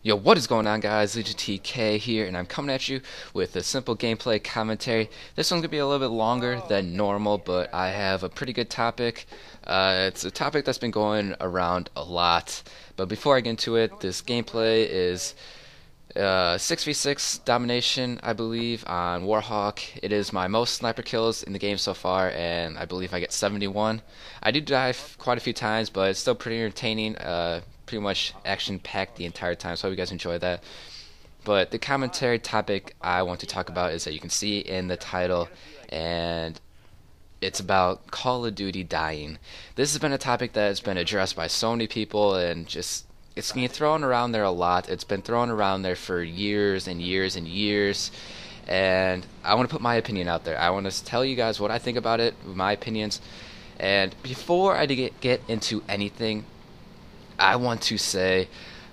Yo, what is going on, guys? TK here, and I'm coming at you with a simple gameplay commentary. This one's gonna be a little bit longer than normal, but I have a pretty good topic. It's a topic that's been going around a lot. But before I get into it, this gameplay is 6v6 domination, I believe, on Warhawk. It is my most sniper kills in the game so far, and I believe I get 71. I do die quite a few times, but it's still pretty entertaining. Pretty much action-packed the entire time, so I hope you guys enjoy that. But the commentary topic I want to talk about is that you can see in the title, and it's about Call of Duty dying. This has been a topic that has been addressed by so many people, and just it's being thrown around there a lot. It's been thrown around there for years and years and years, and I want to put my opinion out there. I want to tell you guys what I think about it, my opinions. And before I get into anything, I want to say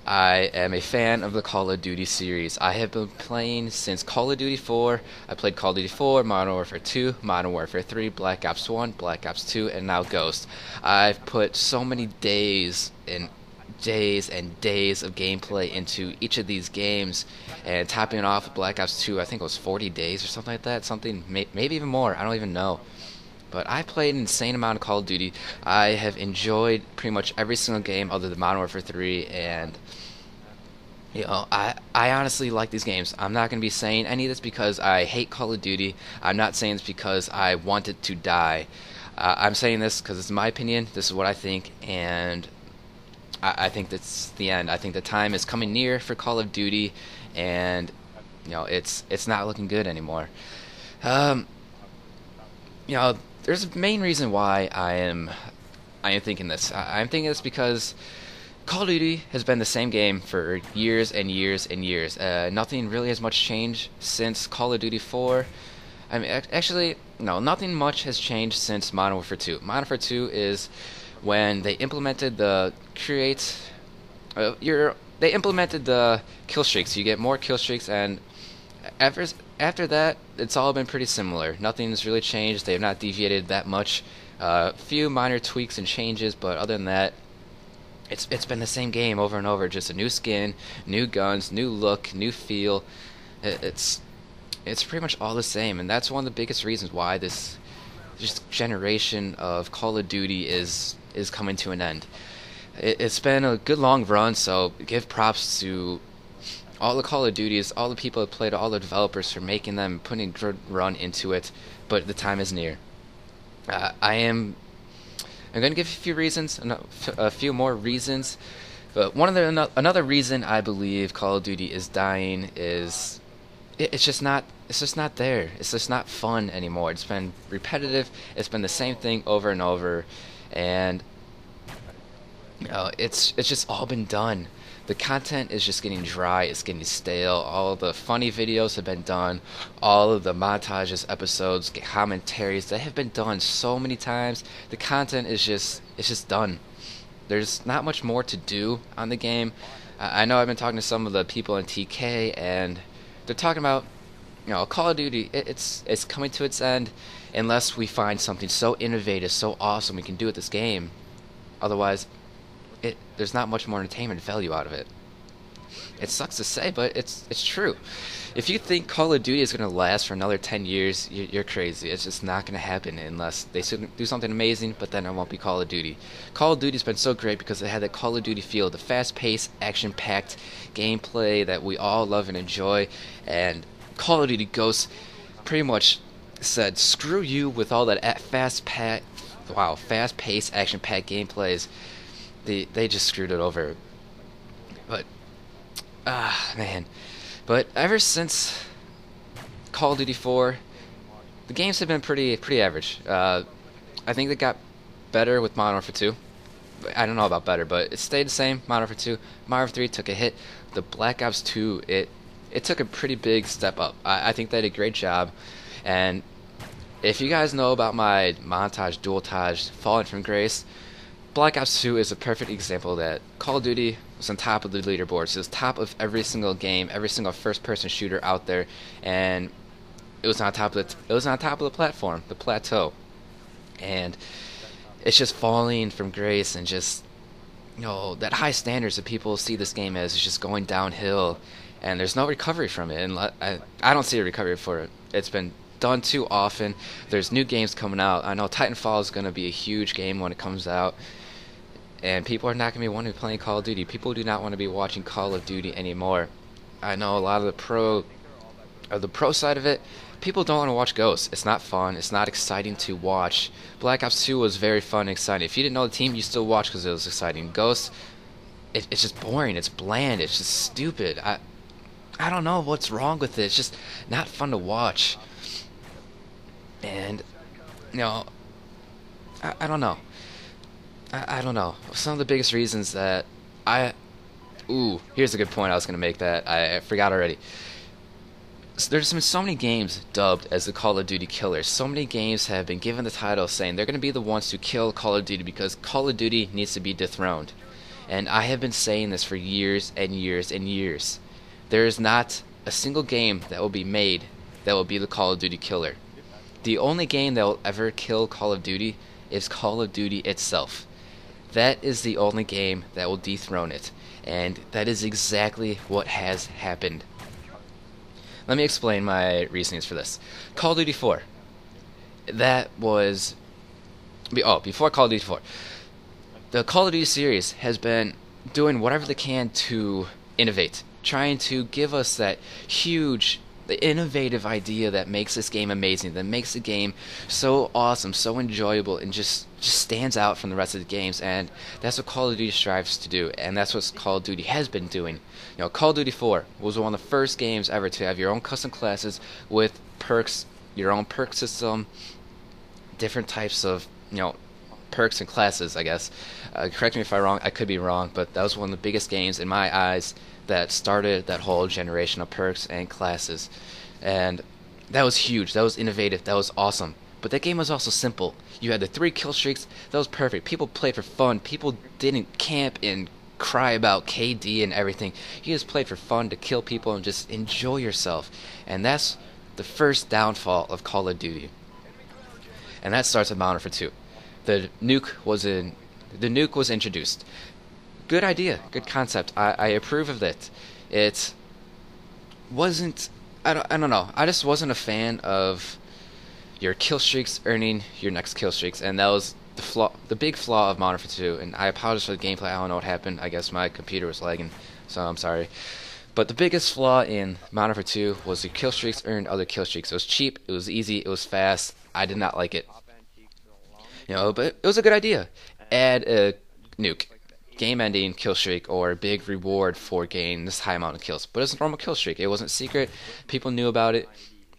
I am a fan of the Call of Duty series. I have been playing since Call of Duty 4. I played Call of Duty 4, Modern Warfare 2, Modern Warfare 3, Black Ops 1, Black Ops 2, and now Ghost. I've put so many days and days and days of gameplay into each of these games, and topping it off with Black Ops 2, I think it was 40 days or something like that. Something, maybe even more. I don't even know. But I played an insane amount of Call of Duty. I have enjoyed pretty much every single game other than Modern Warfare 3, and I honestly like these games. I'm not going to be saying any of this because I hate Call of Duty. I'm not saying this because I want it to die. I'm saying this because it's my opinion. This is what I think, and I think that's the end. I think the time is coming near for Call of Duty, and it's not looking good anymore. Um, there's a main reason why I am thinking this. I'm thinking this because Call of Duty has been the same game for years and years and years. Nothing really has much changed since Call of Duty 4. I mean, actually, no, nothing much has changed since Modern Warfare 2. Modern Warfare 2 is when they implemented the they implemented the kill streaks. You get more kill streaks, and after that, it's all been pretty similar. Nothing's really changed. They have not deviated that much. Few minor tweaks and changes, but other than that, it's been the same game over and over. Just a new skin, new guns, new look, new feel. It's pretty much all the same, and that's one of the biggest reasons why this just generation of Call of Duty is coming to an end. It's been a good long run, so give props to all the Call of Duties, all the people that played, all the developers for making them, putting a good run into it, but the time is near. I'm going to give a few reasons, a few more reasons, but another reason I believe Call of Duty is dying is it's just not there. It's just not fun anymore. It's been repetitive. It's been the same thing over and over, and it's just all been done. The content is just getting dry, it's getting stale. All of the funny videos have been done. All of the montages, episodes, commentaries, they have been done so many times. The content is just done. There's not much more to do on the game. I know I've been talking to some of the people in TK, and they're talking about, Call of Duty, it's coming to its end unless we find something so innovative, so awesome we can do with this game. Otherwise, there's not much more entertainment value out of it. It sucks to say, but it's true. If you think Call of Duty is going to last for another 10 years, you're crazy. It's just not going to happen unless they do something amazing, but then it won't be Call of Duty. Call of Duty's been so great because it had that Call of Duty feel, the fast-paced, action-packed gameplay that we all love and enjoy, and Call of Duty Ghosts pretty much said, screw you with all that fast-paced, action-packed gameplays. They just screwed it over. But man. But ever since Call of Duty 4, the games have been pretty average. I think they got better with Modern Warfare 2. I don't know about better, but it stayed the same. Modern Warfare 2, Modern Warfare 3 took a hit. The Black Ops 2, it took a pretty big step up. I think they did a great job. And if you guys know about my montage, dualtage, Fallen from Grace, Black Ops 2 is a perfect example that Call of Duty was on top of the leaderboards. It was top of every single game, every single first-person shooter out there, and it was on top of the platform, the plateau. And it's just falling from grace, and just that high standards that people see this game as is just going downhill, and there's no recovery from it. And I don't see a recovery for it. It's been done too often. There's new games coming out. I know Titanfall is going to be a huge game when it comes out, and people are not going to be wanting to play Call of Duty. People do not want to be watching Call of Duty anymore. I know a lot of the pro side of it. People don't want to watch Ghosts. It's not fun. It's not exciting to watch. Black Ops 2 was very fun and exciting. If you didn't know the team, you still watch because it was exciting. Ghosts, it's just boring. It's bland. It's just stupid. I don't know what's wrong with it. It's just not fun to watch. And, I don't know. I don't know. Some of the biggest reasons that here's a good point I was going to make that I forgot already. There's been so many games dubbed as the Call of Duty killers. So many games have been given the title saying they're going to be the ones to kill Call of Duty because Call of Duty needs to be dethroned. And I have been saying this for years and years and years. There is not a single game that will be made that will be the Call of Duty killer. The only game that will ever kill Call of Duty is Call of Duty itself. That is the only game that will dethrone it. And that is exactly what has happened. Let me explain my reasonings for this. Call of Duty 4. That was... before Call of Duty 4. The Call of Duty series has been doing whatever they can to innovate. Trying to give us that huge, innovative idea that makes this game amazing. That makes the game so awesome, so enjoyable, and just stands out from the rest of the games. And that's what Call of Duty strives to do. And that's what Call of Duty has been doing. Call of Duty 4 was one of the first games ever to have your own custom classes with perks, your own perk system, different types of, perks and classes, I guess. Correct me if I'm wrong, I could be wrong, but that was one of the biggest games in my eyes that started that whole generation of perks and classes. And that was huge, that was innovative, that was awesome. But that game was also simple. You had the 3 kill streaks, that was perfect. People played for fun, people didn't camp and cry about KD and everything. You just played for fun to kill people and just enjoy yourself. And that's the first downfall of Call of Duty. And that starts with Modern Warfare 2. The nuke was introduced. Good idea, good concept. I approve of it. It wasn't I don't know. I just wasn't a fan of your kill streaks earning your next kill streaks, and that was the big flaw of Modern Warfare 2, and I apologize for the gameplay. I don't know what happened. I guess my computer was lagging, so I'm sorry. But the biggest flaw in Modern Warfare 2 was the kill streaks earned other kill streaks. It was cheap, it was easy, it was fast. I did not like it. But it was a good idea. Add a nuke, game-ending kill streak, or a big reward for getting this high amount of kills. But it was a normal kill streak. It wasn't secret. People knew about it.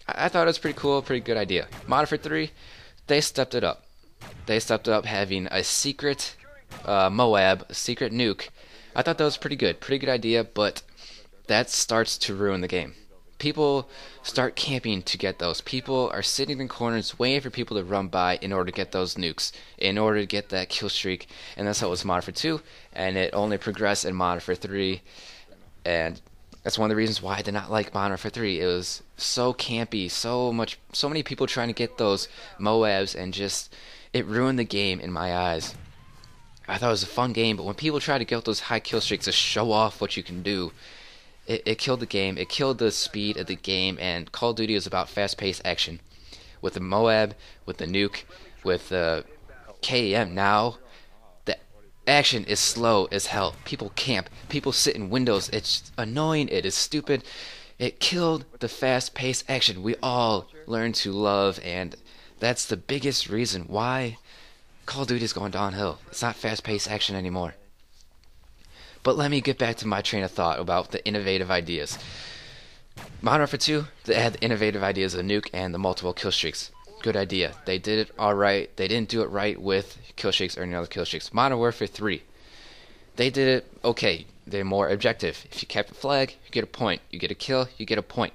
I thought it was pretty cool, pretty good idea. Modern Warfare 3, they stepped it up. They stepped up having a secret Moab, a secret nuke. I thought that was pretty good idea, but that starts to ruin the game. People start camping to get those. People are sitting in corners waiting for people to run by in order to get those nukes, in order to get that kill streak, and that's how it was in Modern Warfare 2, and it only progressed in Modern Warfare 3, and that's one of the reasons why I did not like Modern Warfare 3. It was so campy, so many people trying to get those Moabs, and just, it ruined the game in my eyes. I thought it was a fun game, but when people try to get those high kill streaks to show off what you can do, it killed the game. It killed the speed of the game, and Call of Duty is about fast-paced action. With the Moab, with the nuke, with the KEM now, the action is slow as hell. People camp. People sit in windows. It's annoying. It is stupid. It killed the fast-paced action we all learned to love, and that's the biggest reason why Call of Duty is going downhill. It's not fast-paced action anymore. But let me get back to my train of thought about the innovative ideas. Modern Warfare 2, they had the innovative ideas of the nuke and the multiple kill streaks. Good idea. They did it alright. They didn't do it right with kill streaks earning other kill streaks. Modern Warfare 3, they did it okay. They're more objective. If you kept a flag, you get a point. You get a kill, you get a point.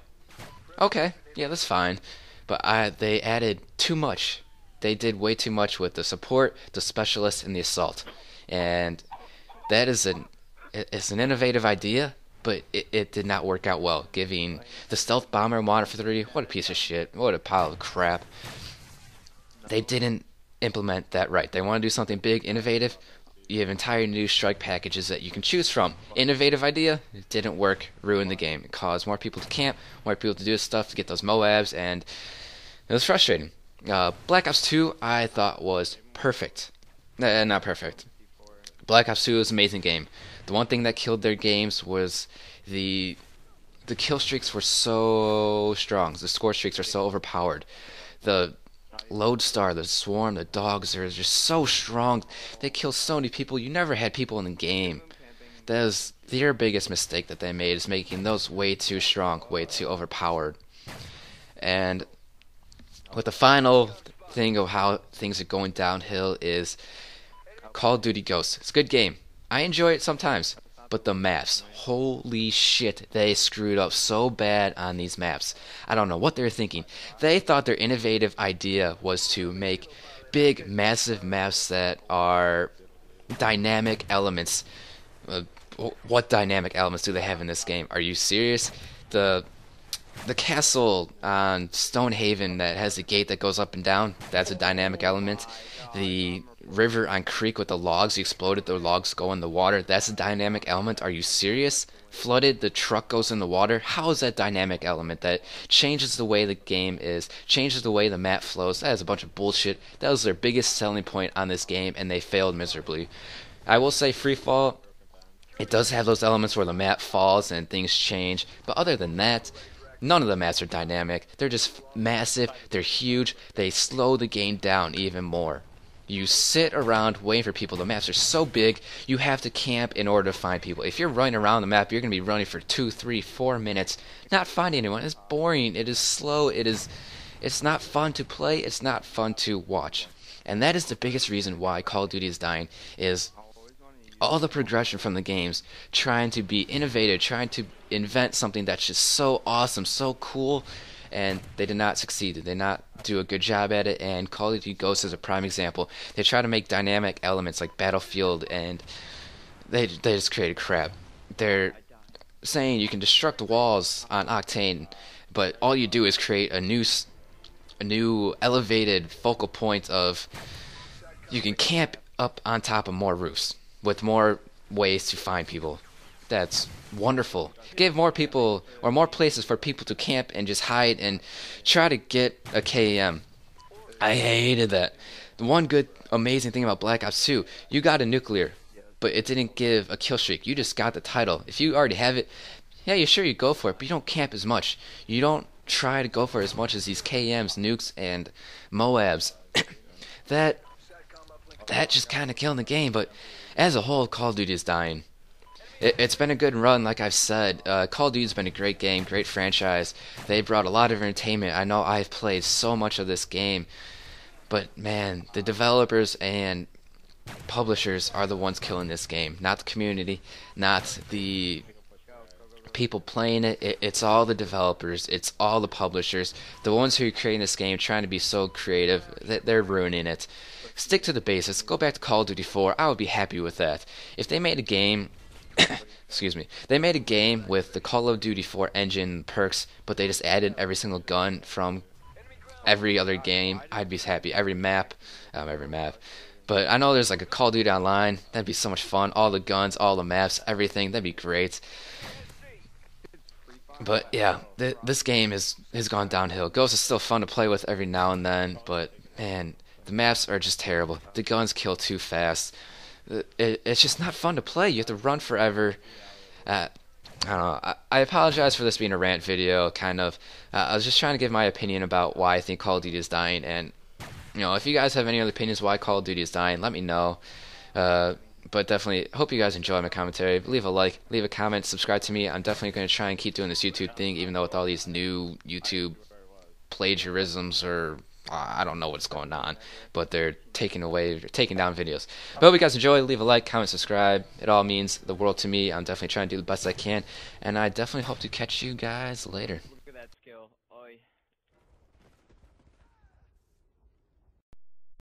Okay, yeah, that's fine. But they added too much. They did way too much with the support, the specialist, and the assault. And that is it's an innovative idea, but it did not work out well. Giving the stealth bomber in Modern Warfare 3, what a piece of shit. What a pile of crap. They didn't implement that right. They want to do something big, innovative. You have entire new strike packages that you can choose from. Innovative idea, it didn't work, ruined the game. It caused more people to camp, more people to do stuff to get those Moabs, and it was frustrating. Black Ops 2 I thought was perfect. Not perfect. Black Ops 2 was an amazing game. The one thing that killed their games was the kill streaks were so strong. The score streaks are so overpowered. The Lodestar, the Swarm, the dogs are just so strong. They kill so many people. You never had people in the game. That is their biggest mistake that they made, is making those way too strong, way too overpowered. And with the final thing of how things are going downhill is Call of Duty Ghosts. It's a good game. I enjoy it sometimes. But the maps, holy shit, they screwed up so bad on these maps. I don't know what they were thinking. They thought their innovative idea was to make big, massive maps that are dynamic elements. What dynamic elements do they have in this game? Are you serious? The castle on Stonehaven that has a gate that goes up and down, that's a dynamic element. The river on Creek with the logs, you exploded, the logs go in the water, that's a dynamic element. Are you serious? Flooded, the truck goes in the water. How is that dynamic element? That changes the way the game is, changes the way the map flows. That is a bunch of bullshit. That was their biggest selling point on this game, and they failed miserably. I will say Freefall, it does have those elements where the map falls and things change, but other than that, none of the maps are dynamic. They're just massive, they're huge, they slow the game down even more. You sit around waiting for people. The maps are so big, you have to camp in order to find people. If you're running around the map, you're going to be running for 2, 3, 4 minutes, not finding anyone. It's boring, it is slow, it's not fun to play, it's not fun to watch. And that is the biggest reason why Call of Duty is dying, is all the progression from the games, trying to be innovative, trying to invent something that's just so awesome, so cool, and they did not succeed. They did not do a good job at it, and Call of Duty Ghosts is a prime example. They try to make dynamic elements like Battlefield, and they just created crap. They're saying you can destruct walls on Octane, but all you do is create a new elevated focal point of you can camp up on top of more roofs with more ways to find people. That's wonderful. Give more people or more places for people to camp and just hide and try to get a KM. I hated that. The one good, amazing thing about Black Ops 2, you got a nuclear, but it didn't give a kill streak. You just got the title. If you already have it, yeah, you sure you go for it, but you don't camp as much. You don't try to go for as much as these KMs, nukes, and Moabs. that just kind of killed the game, but as a whole, Call of Duty is dying. It's been a good run, like I've said. Call of Duty's been a great game, great franchise. They brought a lot of entertainment. I know I've played so much of this game, but man, the developers and publishers are the ones killing this game, not the community, not the people playing it. It's all the developers, it's all the publishers, the ones who are creating this game, trying to be so creative, that they're ruining it. Stick to the basics. Go back to Call of Duty 4. I would be happy with that. If they made a game excuse me, they made a game with the Call of Duty 4 engine perks, but they just added every single gun from every other game, I'd be happy. Every map. But I know there's like a Call of Duty Online. That'd be so much fun. All the guns, all the maps, everything. That'd be great. But yeah, this game has gone downhill. Ghost is still fun to play with every now and then, but man, the maps are just terrible. The guns kill too fast. It's just not fun to play. You have to run forever. I don't know. I apologize for this being a rant video, kind of. I was just trying to give my opinion about why I think Call of Duty is dying, and if you guys have any other opinions why Call of Duty is dying, let me know. But definitely, hope you guys enjoy my commentary. Leave a like, leave a comment, subscribe to me. I'm definitely going to try and keep doing this YouTube thing, even though with all these new YouTube plagiarisms or I don't know what's going on, but they're taking down videos. But hope you guys enjoy. Leave a like, comment, subscribe. It all means the world to me. I'm definitely trying to do the best I can, and I definitely hope to catch you guys later.